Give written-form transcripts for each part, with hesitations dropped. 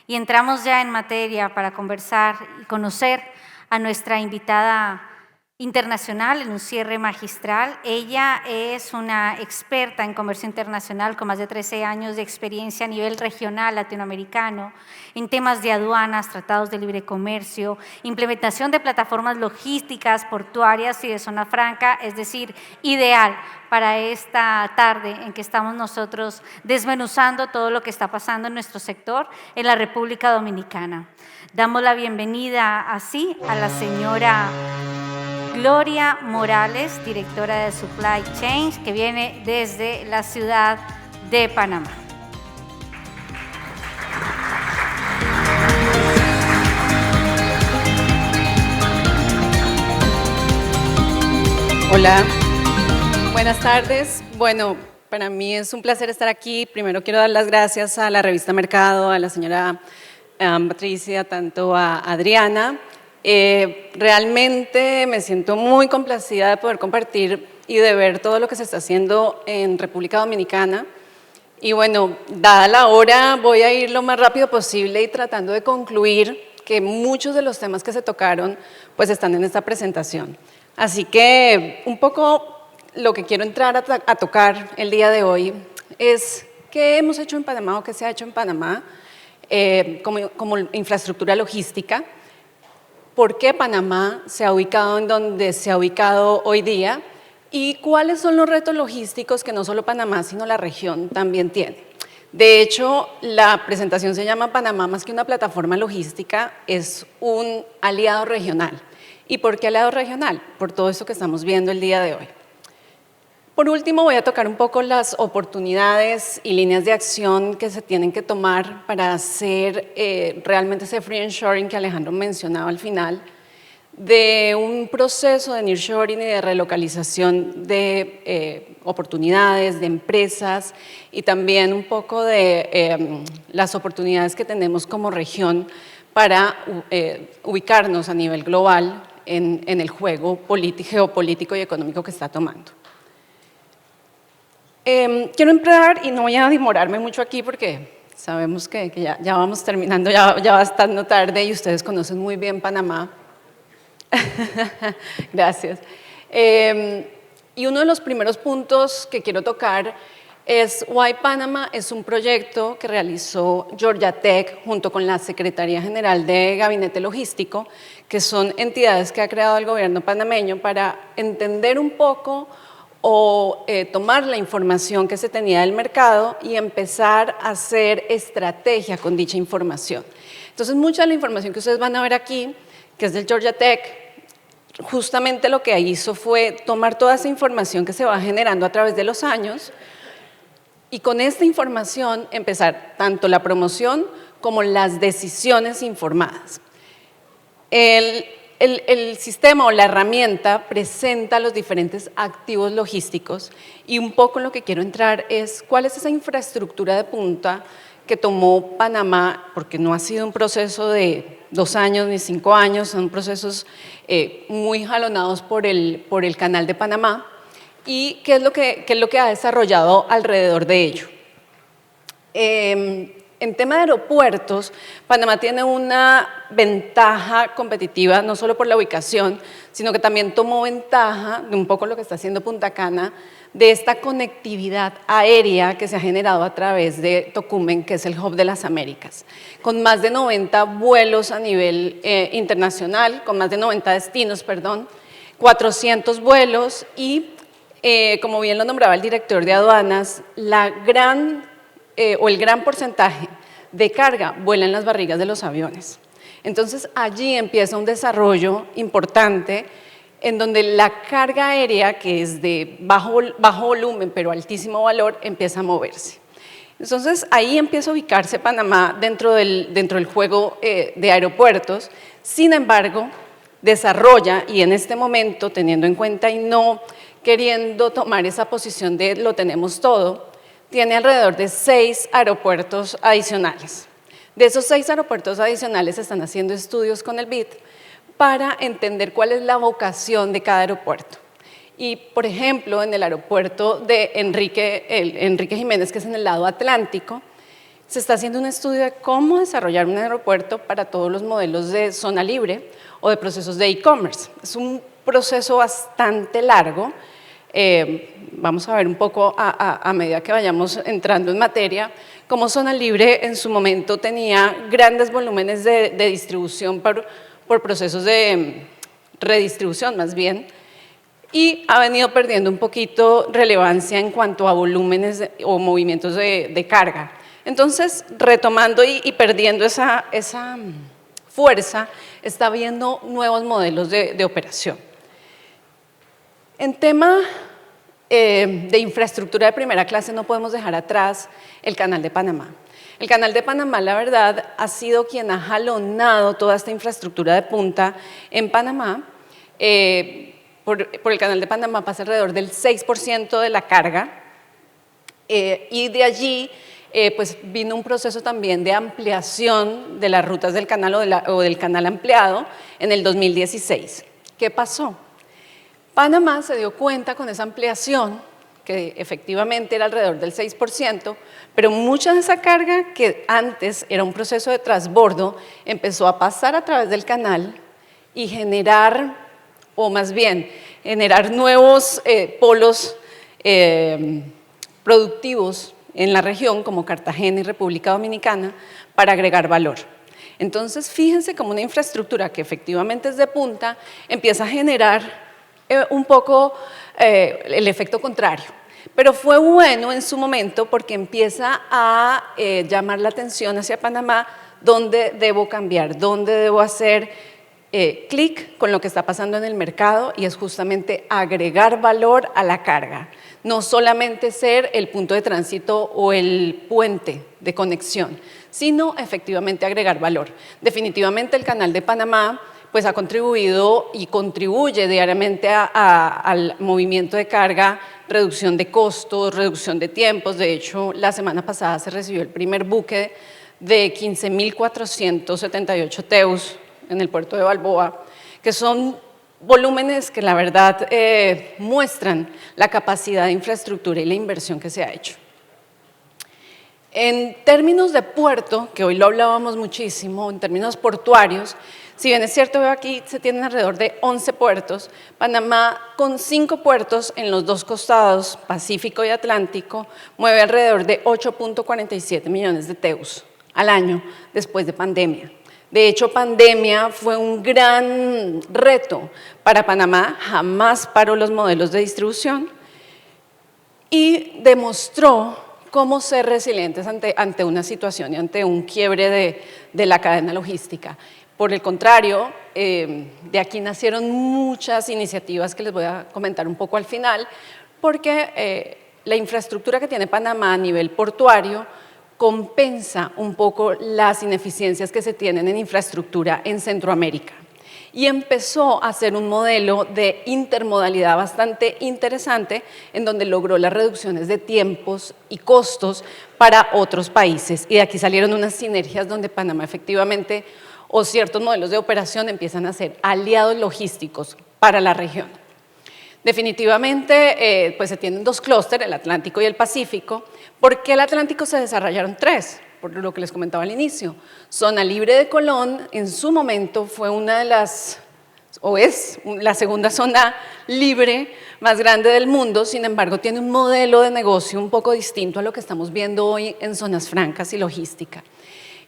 Y entramos ya en materia para conversar y conocer a nuestra invitada internacional en un cierre magistral. Ella es una experta en comercio internacional con más de 13 años de experiencia a nivel regional latinoamericano en temas de aduanas, tratados de libre comercio, implementación de plataformas logísticas, portuarias y de zona franca, es decir, ideal para esta tarde en que estamos nosotros desmenuzando todo lo que está pasando en nuestro sector en la República Dominicana. Damos la bienvenida así a la señora Gloria Morales, directora de Supply Chain, que viene desde la ciudad de Panamá. Hola, buenas tardes. Bueno, para mí es un placer estar aquí. Primero quiero dar las gracias a la revista Mercado, a la señora Patricia, tanto a Adriana. Realmente me siento muy complacida de poder compartir y de ver todo lo que se está haciendo en República Dominicana. Y bueno, dada la hora, voy a ir lo más rápido posible y tratando de concluir que muchos de los temas que se tocaron pues están en esta presentación. Así que un poco lo que quiero entrar a tocar el día de hoy es qué hemos hecho en Panamá o qué se ha hecho en Panamá como infraestructura logística. ¿Por qué Panamá se ha ubicado en donde se ha ubicado hoy día? ¿Y cuáles son los retos logísticos que no solo Panamá, sino la región también tiene? De hecho, la presentación se llama Panamá más que una plataforma logística, es un aliado regional. ¿Y por qué aliado regional? Por todo eso que estamos viendo el día de hoy. Por último, voy a tocar un poco las oportunidades y líneas de acción que se tienen que tomar para hacer realmente ese friendshoring que Alejandro mencionaba al final, de un proceso de nearshoring y de relocalización de oportunidades, de empresas y también un poco de las oportunidades que tenemos como región para ubicarnos a nivel global en el juego geopolítico y económico que está tomando. Quiero entrar y no voy a demorarme mucho aquí porque sabemos que ya vamos terminando, ya va estando tarde y ustedes conocen muy bien Panamá. Gracias. Y uno de los primeros puntos que quiero tocar es Why Panama es un proyecto que realizó Georgia Tech junto con la Secretaría General de Gabinete Logístico, que son entidades que ha creado el gobierno panameño para entender un poco o tomar la información que se tenía del mercado y empezar a hacer estrategia con dicha información. Entonces, mucha de la información que ustedes van a ver aquí, que es del Georgia Tech, justamente lo que hizo fue tomar toda esa información que se va generando a través de los años y con esta información empezar tanto la promoción como las decisiones informadas. El sistema o la herramienta presenta los diferentes activos logísticos y un poco en lo que quiero entrar es cuál es esa infraestructura de punta que tomó Panamá, porque no ha sido un proceso de 2 años ni 5 años, son procesos muy jalonados por el Canal de Panamá y qué es lo que ha desarrollado alrededor de ello. En tema de aeropuertos, Panamá tiene una ventaja competitiva, no solo por la ubicación, sino que también tomó ventaja de un poco lo que está haciendo Punta Cana, de esta conectividad aérea que se ha generado a través de Tocumen, que es el hub de las Américas, con más de 90 vuelos a nivel internacional, con más de 90 destinos, perdón, 400 vuelos y, como bien lo nombraba el director de aduanas, el gran porcentaje de carga vuela en las barrigas de los aviones. Entonces, allí empieza un desarrollo importante en donde la carga aérea, que es de bajo volumen pero altísimo valor, empieza a moverse. Entonces, ahí empieza a ubicarse Panamá dentro del juego de aeropuertos. Sin embargo, desarrolla, y en este momento, teniendo en cuenta y no queriendo tomar esa posición de lo tenemos todo, tiene alrededor de 6 aeropuertos adicionales. De esos 6 aeropuertos adicionales se están haciendo estudios con el BID para entender cuál es la vocación de cada aeropuerto. Y, por ejemplo, en el aeropuerto de Enrique Jiménez, que es en el lado atlántico, se está haciendo un estudio de cómo desarrollar un aeropuerto para todos los modelos de zona libre o de procesos de e-commerce. Es un proceso bastante largo. Vamos a ver un poco a medida que vayamos entrando en materia, cómo zona libre en su momento tenía grandes volúmenes de distribución por procesos de redistribución más bien, y ha venido perdiendo un poquito relevancia en cuanto a volúmenes o movimientos de carga. Entonces, retomando y perdiendo esa fuerza, está habiendo nuevos modelos de operación. En tema de infraestructura de primera clase no podemos dejar atrás el Canal de Panamá. El Canal de Panamá, la verdad, ha sido quien ha jalonado toda esta infraestructura de punta en Panamá. Por el Canal de Panamá pasa alrededor del 6% de la carga y de allí pues vino un proceso también de ampliación de las rutas del canal o del canal ampliado en el 2016. ¿Qué pasó? Panamá se dio cuenta con esa ampliación, que efectivamente era alrededor del 6%, pero mucha de esa carga que antes era un proceso de transbordo empezó a pasar a través del canal y generar, o más bien generar nuevos polos productivos en la región como Cartagena y República Dominicana para agregar valor. Entonces, fíjense cómo una infraestructura que efectivamente es de punta empieza a generar un poco el efecto contrario. Pero fue bueno en su momento porque empieza a llamar la atención hacia Panamá, dónde debo cambiar, dónde debo hacer clic con lo que está pasando en el mercado, y es justamente agregar valor a la carga. No solamente ser el punto de tránsito o el puente de conexión, sino efectivamente agregar valor. Definitivamente el Canal de Panamá pues ha contribuido y contribuye diariamente al movimiento de carga, reducción de costos, reducción de tiempos. De hecho, la semana pasada se recibió el primer buque de 15.478 TEUs en el puerto de Balboa, que son volúmenes que la verdad muestran la capacidad de infraestructura y la inversión que se ha hecho. En términos de puerto, que hoy lo hablábamos muchísimo, en términos portuarios, si bien es cierto, veo aquí se tienen alrededor de 11 puertos, Panamá con 5 puertos en los dos costados, Pacífico y Atlántico, mueve alrededor de 8.47 millones de TEUs al año después de pandemia. De hecho, pandemia fue un gran reto para Panamá, jamás paró los modelos de distribución y demostró cómo ser resilientes ante una situación y ante un quiebre de la cadena logística. Por el contrario, de aquí nacieron muchas iniciativas que les voy a comentar un poco al final, porque la infraestructura que tiene Panamá a nivel portuario compensa un poco las ineficiencias que se tienen en infraestructura en Centroamérica. Y empezó a ser un modelo de intermodalidad bastante interesante, en donde logró las reducciones de tiempos y costos para otros países. Y de aquí salieron unas sinergias donde Panamá efectivamente, o ciertos modelos de operación, empiezan a ser aliados logísticos para la región. Definitivamente, pues se tienen dos clústeres, el Atlántico y el Pacífico. ¿Por qué el Atlántico se desarrollaron tres? Por lo que les comentaba al inicio. Zona Libre de Colón, en su momento, fue una de las, o es la segunda zona libre más grande del mundo, sin embargo, tiene un modelo de negocio un poco distinto a lo que estamos viendo hoy en zonas francas y logística.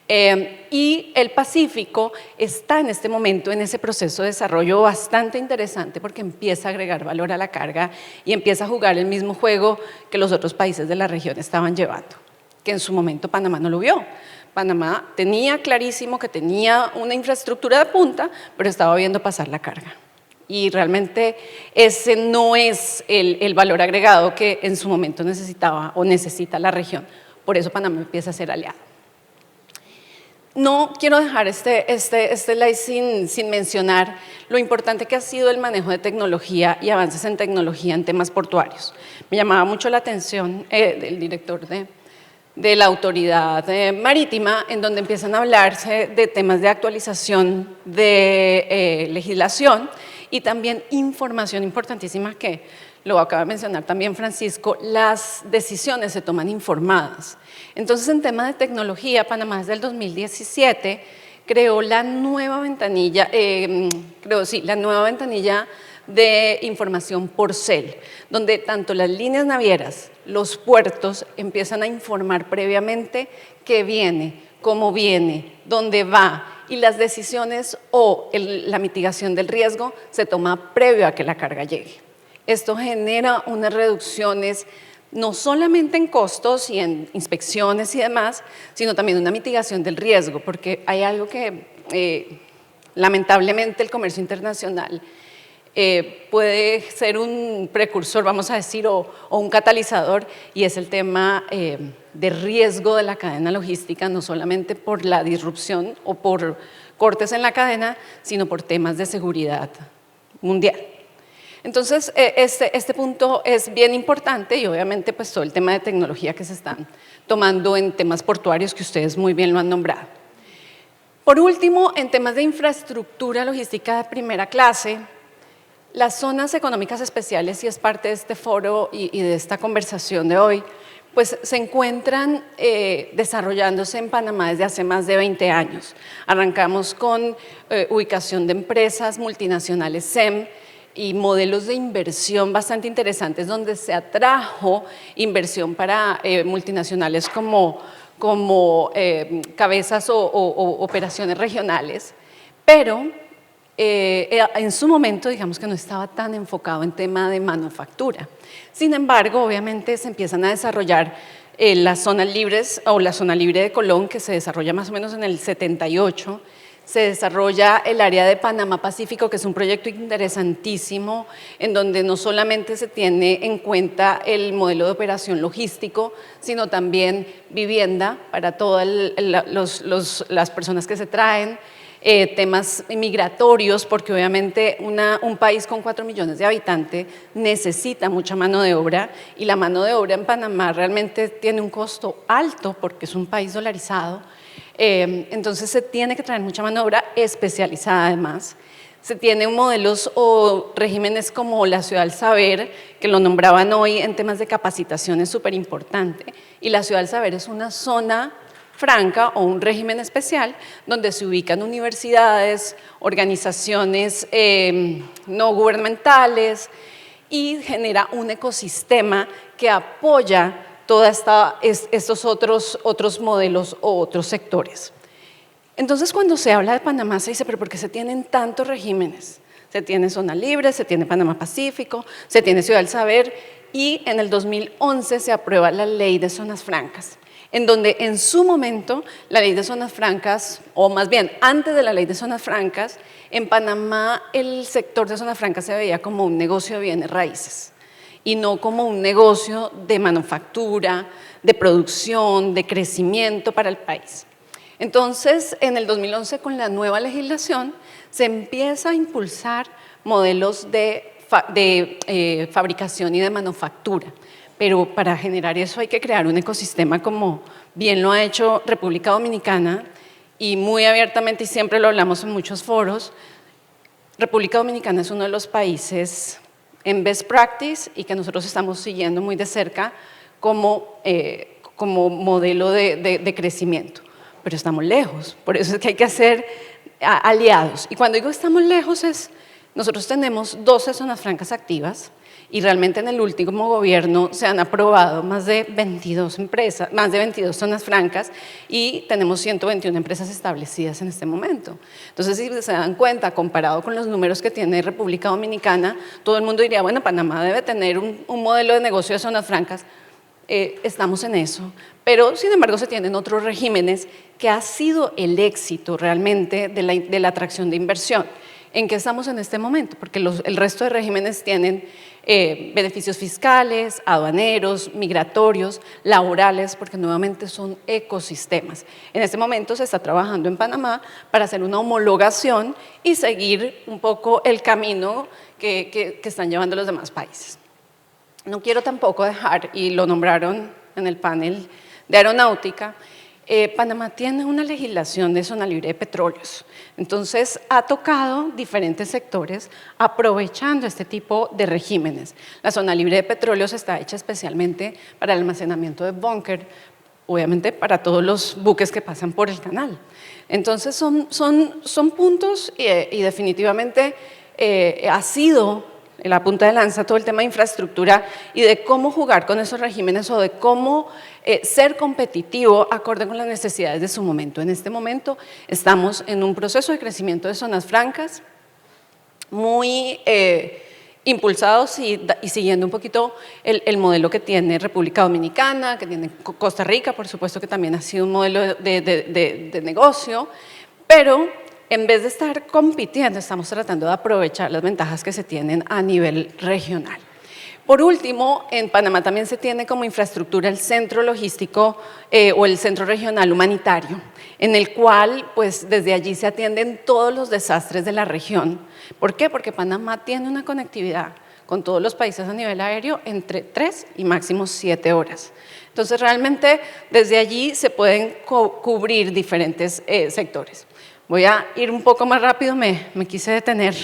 Y el Pacífico está en este momento en ese proceso de desarrollo bastante interesante porque empieza a agregar valor a la carga y empieza a jugar el mismo juego que los otros países de la región estaban llevando, que en su momento Panamá no lo vio. Panamá tenía clarísimo que tenía una infraestructura de punta, pero estaba viendo pasar la carga. Y realmente ese no es el valor agregado que en su momento necesitaba o necesita la región. Por eso Panamá empieza a ser aliado. No quiero dejar este slide sin mencionar lo importante que ha sido el manejo de tecnología y avances en tecnología en temas portuarios. Me llamaba mucho la atención del director de la autoridad marítima, en donde empiezan a hablarse de temas de actualización de legislación y también información importantísima que lo acaba de mencionar también Francisco, las decisiones se toman informadas. Entonces, en tema de tecnología, Panamá desde el 2017 creó la nueva ventanilla, la nueva ventanilla de información por CEL, donde tanto las líneas navieras, los puertos empiezan a informar previamente qué viene, cómo viene, dónde va, y las decisiones o la mitigación del riesgo se toma previo a que la carga llegue. Esto genera unas reducciones no solamente en costos y en inspecciones y demás, sino también una mitigación del riesgo, porque hay algo que lamentablemente el comercio internacional puede ser un precursor, vamos a decir, o un catalizador, y es el tema de riesgo de la cadena logística, no solamente por la disrupción o por cortes en la cadena, sino por temas de seguridad mundial. Entonces, este punto es bien importante y obviamente pues todo el tema de tecnología que se están tomando en temas portuarios que ustedes muy bien lo han nombrado. Por último, en temas de infraestructura logística de primera clase, las zonas económicas especiales, y es parte de este foro y de esta conversación de hoy, pues se encuentran desarrollándose en Panamá desde hace más de 20 años. Arrancamos con ubicación de empresas multinacionales SEM y modelos de inversión bastante interesantes donde se atrajo inversión para multinacionales como cabezas o operaciones regionales, pero en su momento, digamos que no estaba tan enfocado en tema de manufactura. Sin embargo, obviamente se empiezan a desarrollar las zonas libres o la zona libre de Colón, que se desarrolla más o menos en el 78. Se desarrolla el área de Panamá Pacífico, que es un proyecto interesantísimo, en donde no solamente se tiene en cuenta el modelo de operación logístico, sino también vivienda para todas las personas que se traen, temas migratorios, porque obviamente un país con 4 millones de habitantes necesita mucha mano de obra, y la mano de obra en Panamá realmente tiene un costo alto porque es un país dolarizado. Entonces se tiene que traer mucha mano de obra especializada además. Se tienen modelos o regímenes como la Ciudad del Saber, que lo nombraban hoy en temas de capacitación, es súper importante. Y la Ciudad del Saber es una zona franca o un régimen especial donde se ubican universidades, organizaciones no gubernamentales, y genera un ecosistema que apoya todos estos otros modelos o otros sectores. Entonces, cuando se habla de Panamá, se dice, ¿pero por qué se tienen tantos regímenes? Se tiene Zona Libre, se tiene Panamá Pacífico, se tiene Ciudad del Saber, y en el 2011 se aprueba la Ley de Zonas Francas, en donde en su momento la Ley de Zonas Francas, o más bien antes de la Ley de Zonas Francas, en Panamá el sector de zonas francas se veía como un negocio de bienes raíces y no como un negocio de manufactura, de producción, de crecimiento para el país. Entonces, en el 2011, con la nueva legislación, se empieza a impulsar modelos de fabricación y de manufactura. Pero para generar eso hay que crear un ecosistema, como bien lo ha hecho República Dominicana, y muy abiertamente, y siempre lo hablamos en muchos foros. República Dominicana es uno de los países en best practice y que nosotros estamos siguiendo muy de cerca como modelo de crecimiento. Pero estamos lejos, por eso es que hay que hacer aliados. Y cuando digo estamos lejos nosotros tenemos 12 zonas francas activas, y realmente en el último gobierno se han aprobado más de 22 zonas francas, y tenemos 121 empresas establecidas en este momento. Entonces, si se dan cuenta, comparado con los números que tiene República Dominicana, todo el mundo diría, bueno, Panamá debe tener un modelo de negocio de zonas francas. Estamos en eso, pero sin embargo se tienen otros regímenes que ha sido el éxito realmente de la atracción de inversión. ¿En qué estamos en este momento? Porque el resto de regímenes tienen beneficios fiscales, aduaneros, migratorios, laborales, porque nuevamente son ecosistemas. En este momento se está trabajando en Panamá para hacer una homologación y seguir un poco el camino que están llevando los demás países. No quiero tampoco dejar, y lo nombraron en el panel de aeronáutica, Panamá tiene una legislación de zona libre de petróleos, entonces ha tocado diferentes sectores aprovechando este tipo de regímenes. La zona libre de petróleos está hecha especialmente para el almacenamiento de búnker, obviamente para todos los buques que pasan por el canal. Entonces son puntos y definitivamente ha sido la punta de lanza todo el tema de infraestructura y de cómo jugar con esos regímenes o de cómo ser competitivo acorde con las necesidades de su momento. En este momento estamos en un proceso de crecimiento de zonas francas muy impulsados y siguiendo un poquito el modelo que tiene República Dominicana, que tiene Costa Rica, por supuesto que también ha sido un modelo de negocio, pero en vez de estar compitiendo, estamos tratando de aprovechar las ventajas que se tienen a nivel regional. Por último, en Panamá también se tiene como infraestructura el centro logístico o el centro regional humanitario, en el cual pues desde allí se atienden todos los desastres de la región. ¿Por qué? Porque Panamá tiene una conectividad con todos los países a nivel aéreo entre 3 y máximo 7 horas. Entonces realmente desde allí se pueden cubrir diferentes sectores. Voy a ir un poco más rápido, me quise detener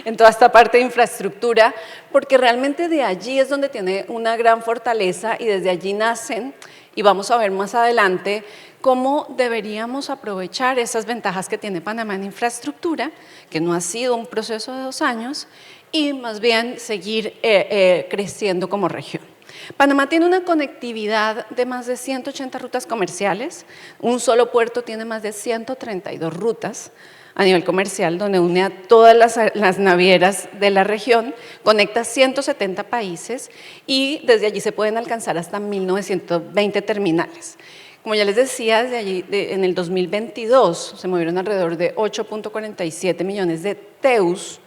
en toda esta parte de infraestructura, porque realmente de allí es donde tiene una gran fortaleza y desde allí nacen, y vamos a ver más adelante, cómo deberíamos aprovechar esas ventajas que tiene Panamá en infraestructura, que no ha sido un proceso de 2 años, y más bien seguir creciendo como región. Panamá tiene una conectividad de más de 180 rutas comerciales, un solo puerto tiene más de 132 rutas a nivel comercial, donde une a todas las navieras de la región, conecta 170 países y desde allí se pueden alcanzar hasta 1920 terminales. Como ya les decía, desde allí, en el 2022 se movieron alrededor de 8.47 millones de TEUs.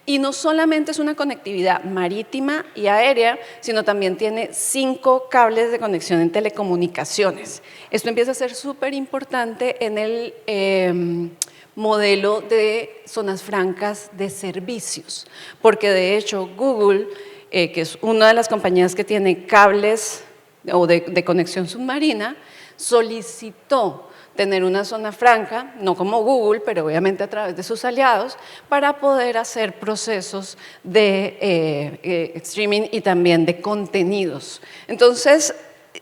Y no solamente es una conectividad marítima y aérea, sino también tiene 5 cables de conexión en telecomunicaciones. Esto empieza a ser súper importante en el modelo de zonas francas de servicios, porque de hecho Google, que es una de las compañías que tiene cables o de conexión submarina, solicitó tener una zona franca, no como Google, pero obviamente a través de sus aliados, para poder hacer procesos de streaming y también de contenidos. Entonces,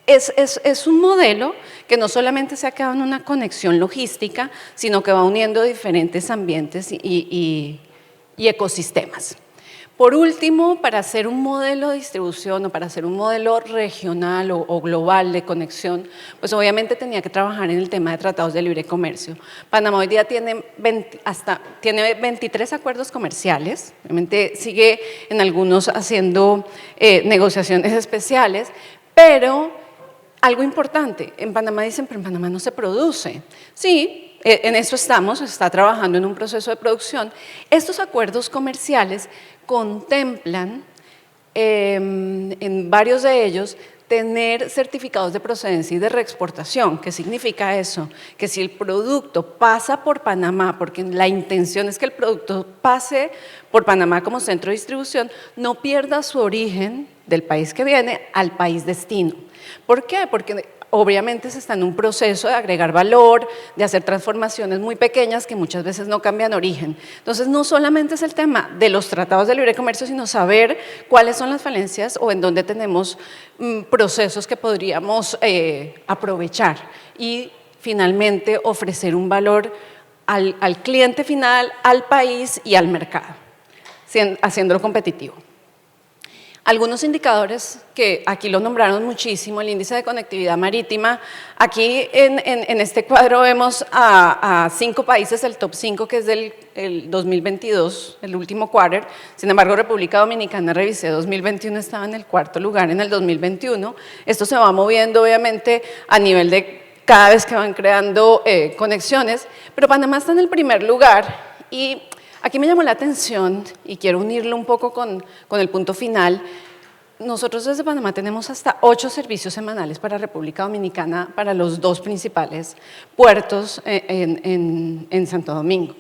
es un modelo que no solamente se ha quedado en una conexión logística, sino que va uniendo diferentes ambientes y ecosistemas. Por último, para hacer un modelo de distribución o para hacer un modelo regional o global de conexión, pues obviamente tenía que trabajar en el tema de tratados de libre comercio. Panamá hoy día tiene 23 acuerdos comerciales, obviamente sigue en algunos haciendo negociaciones especiales, pero algo importante, en Panamá dicen, pero en Panamá no se produce. Sí, en eso estamos, se está trabajando en un proceso de producción. Estos acuerdos comerciales contemplan, en varios de ellos, tener certificados de procedencia y de reexportación. ¿Qué significa eso? Que si el producto pasa por Panamá, porque la intención es que el producto pase por Panamá como centro de distribución, no pierda su origen del país que viene al país destino. ¿Por qué? Porque obviamente se está en un proceso de agregar valor, de hacer transformaciones muy pequeñas que muchas veces no cambian origen. Entonces, no solamente es el tema de los tratados de libre comercio, sino saber cuáles son las falencias o en dónde tenemos procesos que podríamos aprovechar y finalmente ofrecer un valor al cliente final, al país y al mercado, haciéndolo competitivo. Algunos indicadores que aquí lo nombraron muchísimo, el índice de conectividad marítima. Aquí en este cuadro vemos a 5 países, el top 5 que es del 2022, el último quarter. Sin embargo, República Dominicana, revisé 2021, estaba en el 4º lugar en el 2021. Esto se va moviendo obviamente a nivel de cada vez que van creando conexiones, pero Panamá está en el primer lugar y aquí me llamó la atención y quiero unirlo un poco con el punto final. Nosotros desde Panamá tenemos hasta 8 servicios semanales para República Dominicana, para los 2 principales puertos en Santo Domingo.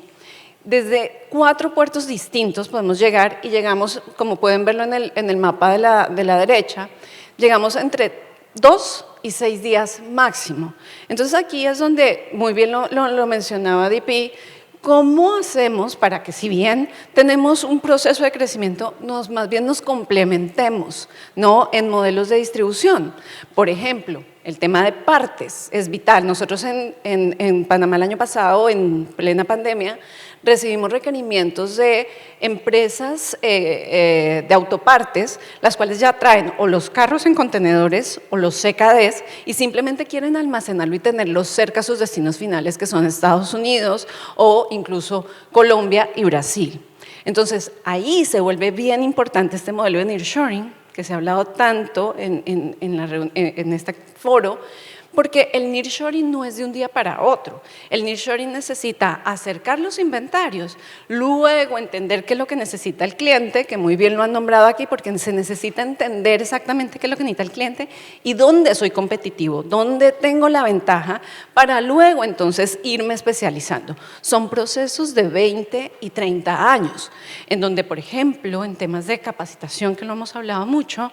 Desde 4 puertos distintos podemos llegar y llegamos, como pueden verlo en el mapa de la derecha, llegamos entre 2 y 6 días máximo. Entonces aquí es donde, muy bien lo mencionaba DP, ¿cómo hacemos para que, si bien tenemos un proceso de crecimiento, más bien nos complementemos, ¿no?, en modelos de distribución? Por ejemplo, el tema de partes es vital. Nosotros en Panamá el año pasado, en plena pandemia, recibimos requerimientos de empresas de autopartes, las cuales ya traen o los carros en contenedores o los CKDs y simplemente quieren almacenarlo y tenerlos cerca a sus destinos finales, que son Estados Unidos o incluso Colombia y Brasil. Entonces, ahí se vuelve bien importante este modelo de nearshoring, que se ha hablado tanto en este foro, porque el nearshoring no es de un día para otro. El nearshoring necesita acercar los inventarios, luego entender qué es lo que necesita el cliente, que muy bien lo han nombrado aquí, porque se necesita entender exactamente qué es lo que necesita el cliente y dónde soy competitivo, dónde tengo la ventaja, para luego entonces irme especializando. Son procesos de 20 y 30 años, en donde, por ejemplo, en temas de capacitación, que lo hemos hablado mucho,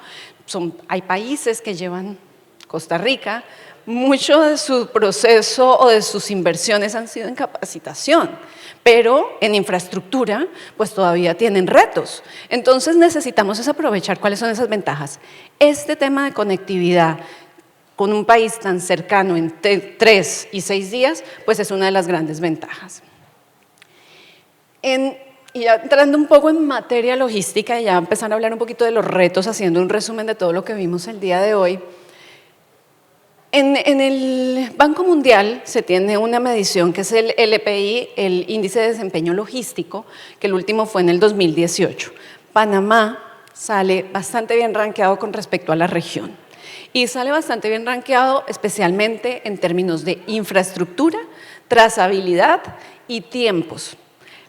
hay países que llevan, Costa Rica, mucho de su proceso o de sus inversiones han sido en capacitación, pero en infraestructura pues todavía tienen retos. Entonces necesitamos aprovechar cuáles son esas ventajas. Este tema de conectividad con un país tan cercano en 3 y 6 días, pues es una de las grandes ventajas. Y ya entrando un poco en materia logística, y ya empezar a hablar un poquito de los retos, haciendo un resumen de todo lo que vimos el día de hoy. En el Banco Mundial se tiene una medición que es el LPI, el Índice de Desempeño Logístico, que el último fue en el 2018. Panamá sale bastante bien rankeado con respecto a la región y sale bastante bien rankeado especialmente en términos de infraestructura, trazabilidad y tiempos.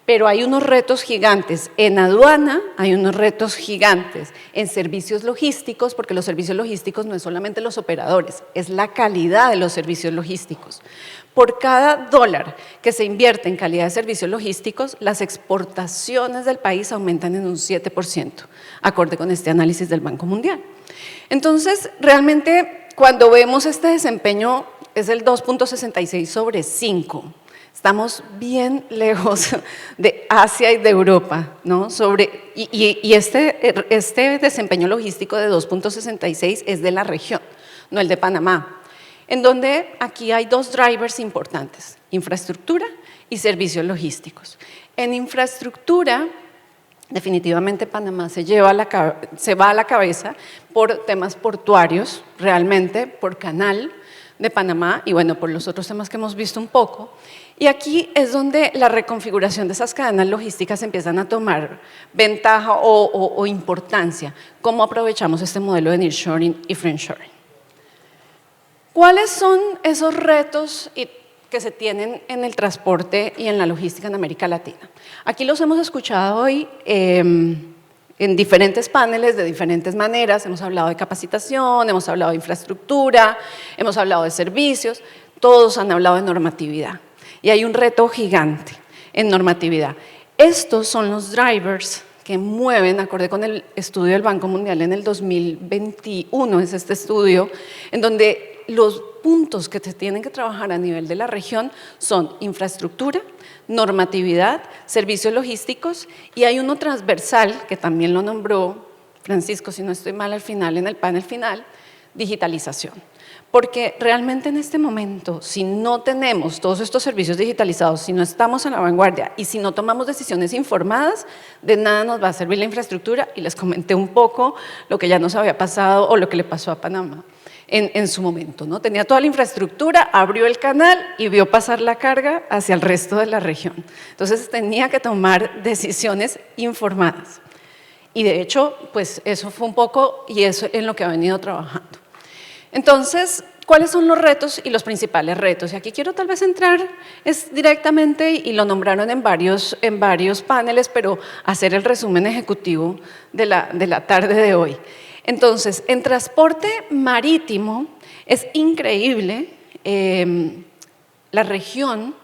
Pero hay unos retos gigantes en aduana, hay unos retos gigantes en servicios logísticos, porque los servicios logísticos no es solamente los operadores, es la calidad de los servicios logísticos. Por cada dólar que se invierte en calidad de servicios logísticos, las exportaciones del país aumentan en un 7%, acorde con este análisis del Banco Mundial. Entonces, realmente, cuando vemos este desempeño, es el 2.66 sobre 5. Estamos bien lejos de Asia y de Europa, ¿no? Y este desempeño logístico de 2.66 es de la región, no el de Panamá, en donde aquí hay 2 drivers importantes, infraestructura y servicios logísticos. En infraestructura, definitivamente Panamá se va a la cabeza por temas portuarios, realmente, por canal de Panamá y bueno, por los otros temas que hemos visto un poco. Y aquí es donde la reconfiguración de esas cadenas logísticas empiezan a tomar ventaja o importancia. ¿Cómo aprovechamos este modelo de nearshoring y friendshoring? ¿Cuáles son esos retos que se tienen en el transporte y en la logística en América Latina? Aquí los hemos escuchado hoy en diferentes paneles, de diferentes maneras. Hemos hablado de capacitación, hemos hablado de infraestructura, hemos hablado de servicios, todos han hablado de normatividad. Y hay un reto gigante en normatividad. Estos son los drivers que mueven, acorde con el estudio del Banco Mundial en el 2021, es este estudio, en donde los puntos que se tienen que trabajar a nivel de la región son infraestructura, normatividad, servicios logísticos, y hay uno transversal, que también lo nombró Francisco, si no estoy mal al final, en el panel final, digitalización. Porque realmente en este momento, si no tenemos todos estos servicios digitalizados, si no estamos a la vanguardia y si no tomamos decisiones informadas, de nada nos va a servir la infraestructura. Y les comenté un poco lo que ya nos había pasado o lo que le pasó a Panamá en su momento, ¿no? Tenía toda la infraestructura, abrió el canal y vio pasar la carga hacia el resto de la región. Entonces tenía que tomar decisiones informadas. Y de hecho, pues eso fue un poco, y eso es en lo que ha venido trabajando. Entonces, ¿cuáles son los retos y los principales retos? Y aquí quiero tal vez entrar directamente, y lo nombraron en varios paneles, pero hacer el resumen ejecutivo de la tarde de hoy. Entonces, en transporte marítimo es increíble, la región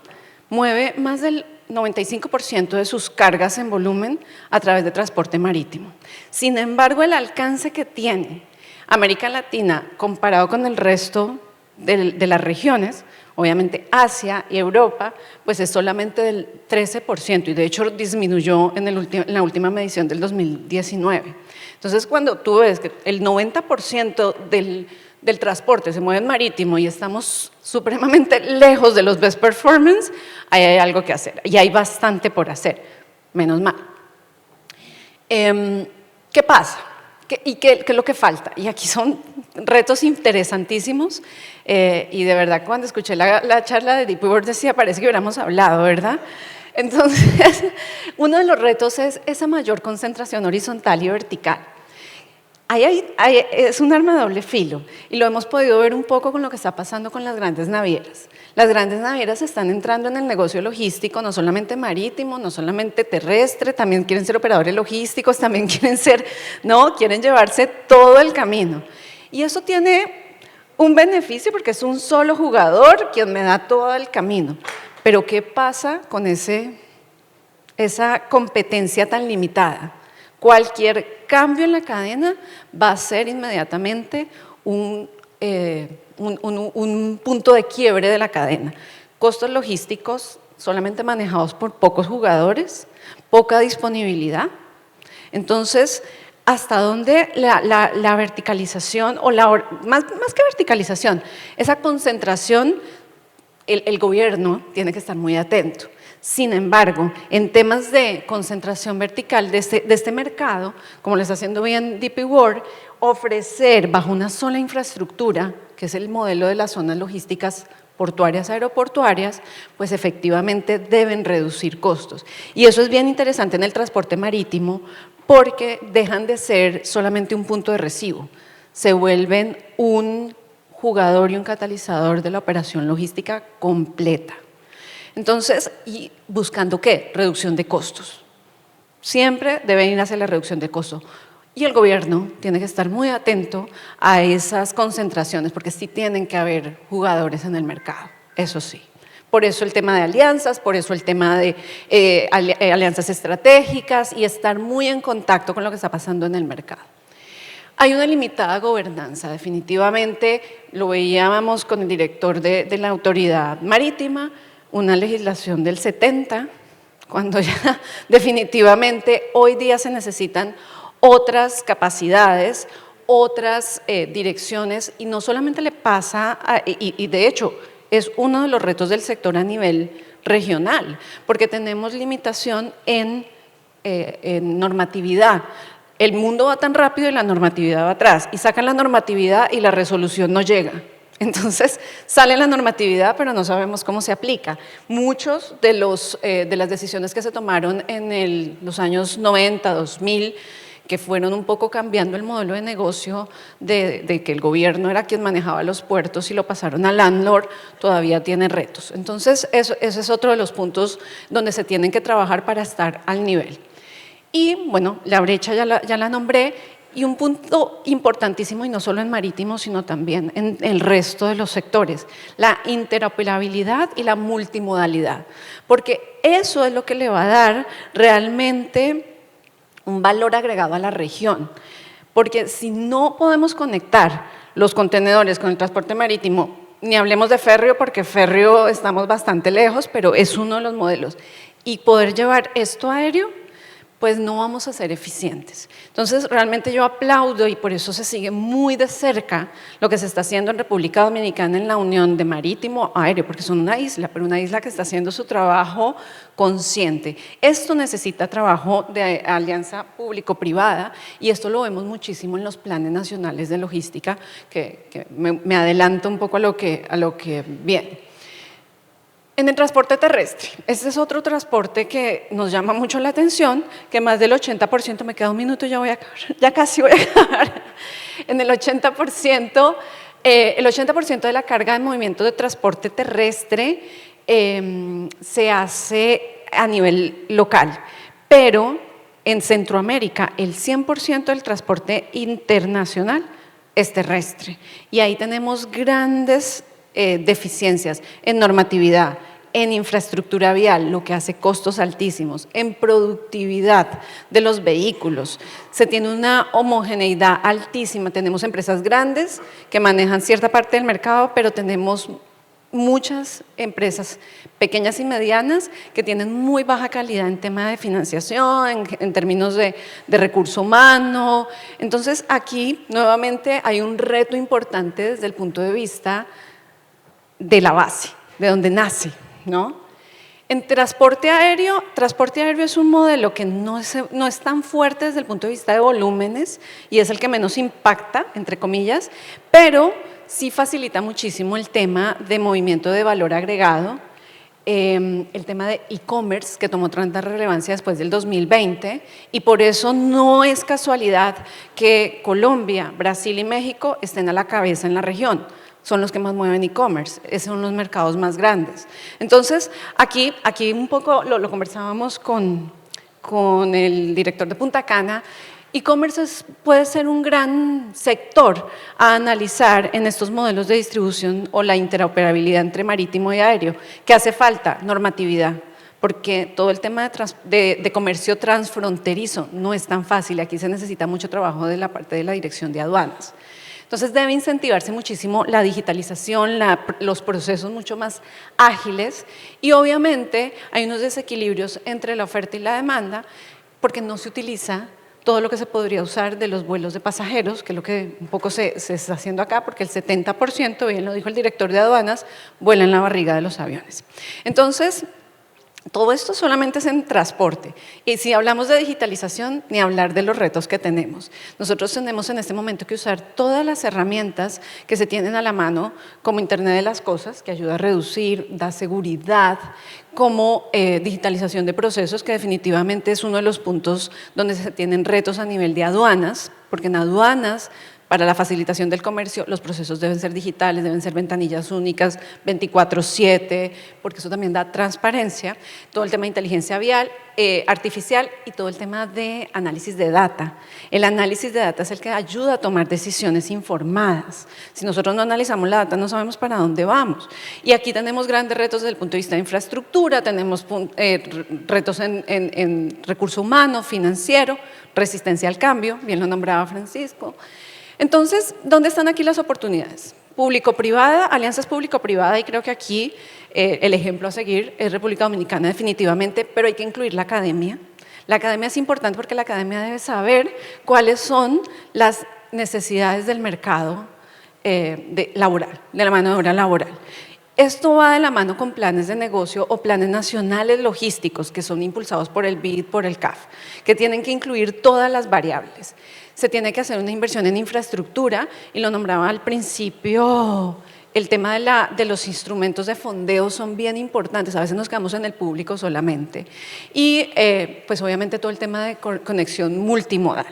mueve más del 95% de sus cargas en volumen a través de transporte marítimo. Sin embargo, el alcance que tiene América Latina, comparado con el resto de las regiones, obviamente Asia y Europa, pues es solamente del 13% y de hecho disminuyó en la última medición del 2019. Entonces, cuando tú ves que el 90% del transporte se mueve en marítimo y estamos supremamente lejos de los best performance, ahí hay algo que hacer y hay bastante por hacer, menos mal. ¿Qué pasa? ¿Qué es lo que falta? Y aquí son retos interesantísimos y de verdad cuando escuché la charla de Deep World decía, parece que hubiéramos hablado, ¿verdad? Entonces, uno de los retos es esa mayor concentración horizontal y vertical. Es un arma de doble filo y lo hemos podido ver un poco con lo que está pasando con las grandes navieras. Las grandes navieras están entrando en el negocio logístico, no solamente marítimo, no solamente terrestre, también quieren ser operadores logísticos, también quieren llevarse todo el camino. Y eso tiene un beneficio porque es un solo jugador quien me da todo el camino. Pero ¿qué pasa con esa competencia tan limitada? Cualquier cambio en la cadena va a ser inmediatamente un punto de quiebre de la cadena. Costos logísticos solamente manejados por pocos jugadores, poca disponibilidad. Entonces, ¿hasta dónde la verticalización, o más que verticalización, esa concentración, el gobierno tiene que estar muy atento? Sin embargo, en temas de concentración vertical de este mercado, como lo está haciendo bien DP World, ofrecer bajo una sola infraestructura, que es el modelo de las zonas logísticas portuarias, aeroportuarias, pues efectivamente deben reducir costos. Y eso es bien interesante en el transporte marítimo porque dejan de ser solamente un punto de recibo, se vuelven un jugador y un catalizador de la operación logística completa. Entonces, ¿y buscando qué? Reducción de costos. Siempre deben ir hacia la reducción de costos. Y el gobierno tiene que estar muy atento a esas concentraciones, porque sí tienen que haber jugadores en el mercado, eso sí. Por eso el tema de alianzas, por eso el tema de alianzas estratégicas y estar muy en contacto con lo que está pasando en el mercado. Hay una limitada gobernanza, definitivamente, lo veíamos con el director de la autoridad marítima, una legislación del 70, cuando ya definitivamente hoy día se necesitan otras capacidades, otras direcciones, y no solamente le pasa, y de hecho es uno de los retos del sector a nivel regional, porque tenemos limitación en normatividad. El mundo va tan rápido y la normatividad va atrás, y sacan la normatividad y la resolución no llega. Entonces, sale la normatividad, pero no sabemos cómo se aplica. Muchos de las decisiones que se tomaron en los años 90, 2000, que fueron un poco cambiando el modelo de negocio de que el gobierno era quien manejaba los puertos y lo pasaron al landlord, todavía tiene retos. Entonces, ese es otro de los puntos donde se tienen que trabajar para estar al nivel. Y bueno, la brecha ya la nombré. Y un punto importantísimo, y no solo en marítimo, sino también en el resto de los sectores, la interoperabilidad y la multimodalidad, porque eso es lo que le va a dar realmente un valor agregado a la región, porque si no podemos conectar los contenedores con el transporte marítimo, ni hablemos de férreo, porque férreo estamos bastante lejos, pero es uno de los modelos, y poder llevar esto aéreo, pues no vamos a ser eficientes. Entonces, realmente yo aplaudo y por eso se sigue muy de cerca lo que se está haciendo en República Dominicana en la unión de marítimo aéreo, porque son una isla, pero una isla que está haciendo su trabajo consciente. Esto necesita trabajo de alianza público-privada y esto lo vemos muchísimo en los planes nacionales de logística, que me adelanto un poco a lo que viene. En el transporte terrestre, este es otro transporte que nos llama mucho la atención, que más del 80%, me queda un minuto, ya casi voy a acabar, en el 80% de la carga de movimiento de transporte terrestre se hace a nivel local, pero en Centroamérica el 100% del transporte internacional es terrestre y ahí tenemos grandes deficiencias en normatividad, en infraestructura vial, lo que hace costos altísimos, en productividad de los vehículos. Se tiene una homogeneidad altísima. Tenemos empresas grandes que manejan cierta parte del mercado, pero tenemos muchas empresas pequeñas y medianas que tienen muy baja calidad en tema de financiación, en términos de recurso humano. Entonces, aquí nuevamente hay un reto importante desde el punto de vista de la base, de donde nace, ¿no? En transporte aéreo es un modelo que no es tan fuerte desde el punto de vista de volúmenes y es el que menos impacta, entre comillas, pero sí facilita muchísimo el tema de movimiento de valor agregado, el tema de e-commerce, que tomó tanta relevancia después del 2020, y por eso no es casualidad que Colombia, Brasil y México estén a la cabeza en la región. Son los que más mueven e-commerce, esos son los mercados más grandes. Entonces, aquí un poco lo conversábamos con el director de Punta Cana. E-commerce puede ser un gran sector a analizar en estos modelos de distribución o la interoperabilidad entre marítimo y aéreo. ¿Qué hace falta? Normatividad, porque todo el tema de comercio transfronterizo no es tan fácil. Aquí se necesita mucho trabajo de la parte de la dirección de aduanas. Entonces debe incentivarse muchísimo la digitalización, los procesos mucho más ágiles y obviamente hay unos desequilibrios entre la oferta y la demanda porque no se utiliza todo lo que se podría usar de los vuelos de pasajeros, que es lo que un poco se está haciendo acá, porque el 70%, bien lo dijo el director de aduanas, vuela en la barriga de los aviones. Entonces, todo esto solamente es en transporte. Y si hablamos de digitalización, ni hablar de los retos que tenemos. Nosotros tenemos en este momento que usar todas las herramientas que se tienen a la mano, como Internet de las Cosas, que ayuda a reducir, da seguridad, como digitalización de procesos, que definitivamente es uno de los puntos donde se tienen retos a nivel de aduanas, porque en aduanas, para la facilitación del comercio, los procesos deben ser digitales, deben ser ventanillas únicas, 24/7, porque eso también da transparencia, todo el tema de inteligencia vial, artificial y todo el tema de análisis de data. El análisis de data es el que ayuda a tomar decisiones informadas. Si nosotros no analizamos la data, no sabemos para dónde vamos. Y aquí tenemos grandes retos desde el punto de vista de infraestructura, tenemos retos en recurso humano, financiero, resistencia al cambio, bien lo nombraba Francisco. Entonces, ¿dónde están aquí las oportunidades? Público-privada, alianzas público-privada, y creo que aquí el ejemplo a seguir es República Dominicana definitivamente, pero hay que incluir la academia. La academia es importante porque la academia debe saber cuáles son las necesidades del mercado laboral, de la mano de obra laboral. Esto va de la mano con planes de negocio o planes nacionales logísticos que son impulsados por el BID, por el CAF, que tienen que incluir todas las variables. Se tiene que hacer una inversión en infraestructura y lo nombraba al principio, el tema de los instrumentos de fondeo son bien importantes, a veces nos quedamos en el público solamente y pues obviamente todo el tema de conexión multimodal.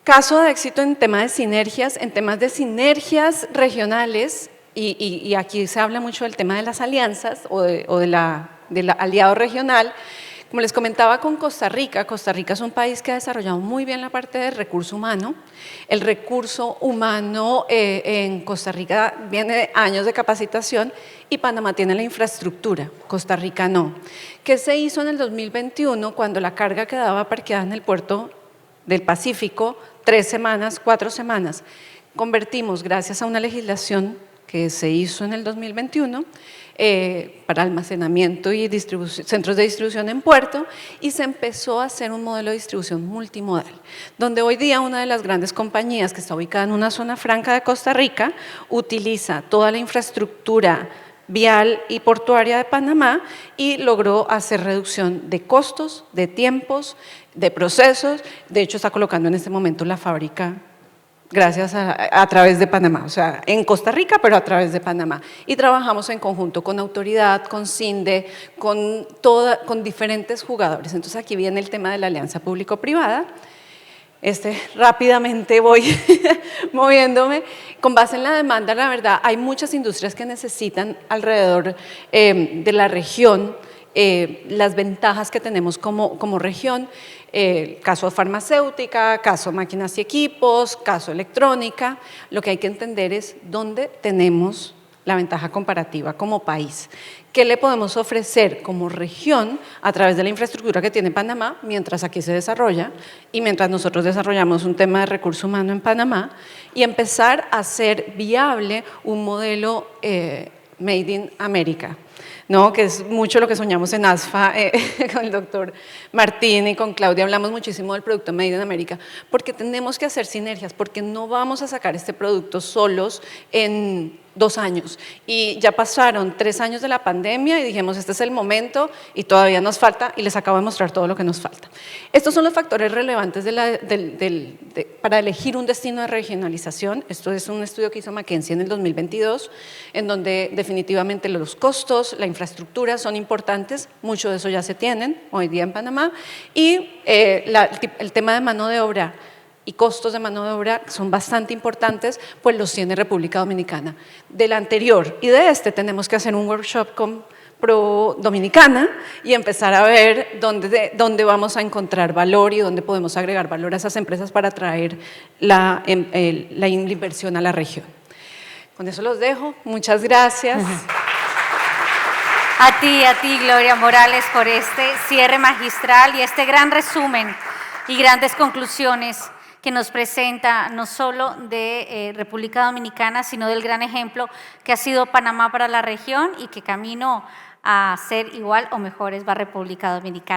Caso de éxito en temas de sinergias regionales y aquí se habla mucho del tema de las alianzas o del aliado regional. Como les comentaba con Costa Rica es un país que ha desarrollado muy bien la parte del recurso humano. El recurso humano en Costa Rica viene de años de capacitación y Panamá tiene la infraestructura, Costa Rica no. ¿Qué se hizo en el 2021 cuando la carga quedaba parqueada en el puerto del Pacífico 3 semanas, 4 semanas? Convertimos, gracias a una legislación que se hizo en el 2021, para almacenamiento y centros de distribución en puerto y se empezó a hacer un modelo de distribución multimodal, donde hoy día una de las grandes compañías que está ubicada en una zona franca de Costa Rica utiliza toda la infraestructura vial y portuaria de Panamá y logró hacer reducción de costos, de tiempos, de procesos. De hecho, está colocando en este momento la fábrica gracias a través de Panamá, o sea, en Costa Rica, pero a través de Panamá. Y trabajamos en conjunto con autoridad, con CINDE, con diferentes jugadores. Entonces, aquí viene el tema de la alianza público-privada. Rápidamente voy moviéndome. Con base en la demanda, la verdad, hay muchas industrias que necesitan alrededor de la región las ventajas que tenemos como región. Caso farmacéutica, caso máquinas y equipos, caso electrónica. Lo que hay que entender es dónde tenemos la ventaja comparativa como país. ¿Qué le podemos ofrecer como región a través de la infraestructura que tiene Panamá mientras aquí se desarrolla y mientras nosotros desarrollamos un tema de recurso humano en Panamá y empezar a hacer viable un modelo Made in America? ¿No? Que es mucho lo que soñamos en ASFA con el doctor Martín y con Claudia, hablamos muchísimo del producto Made in America, porque tenemos que hacer sinergias, porque no vamos a sacar este producto solos en 2 años. Y ya pasaron 3 años de la pandemia y dijimos, este es el momento y todavía nos falta, y les acabo de mostrar todo lo que nos falta. Estos son los factores relevantes para elegir un destino de regionalización. Esto es un estudio que hizo McKinsey en el 2022, en donde definitivamente los costos, la infraestructura son importantes, mucho de eso ya se tienen hoy día en Panamá, y el tema de mano de obra y costos de mano de obra son bastante importantes, pues los tiene República Dominicana. Del anterior y de este tenemos que hacer un workshop con Pro Dominicana y empezar a ver dónde vamos a encontrar valor y dónde podemos agregar valor a esas empresas para traer la inversión a la región. Con eso los dejo. Muchas gracias. A ti, Gloria Morales, por este cierre magistral y este gran resumen y grandes conclusiones que nos presenta no solo de República Dominicana, sino del gran ejemplo que ha sido Panamá para la región y que camino a ser igual o mejores va República Dominicana.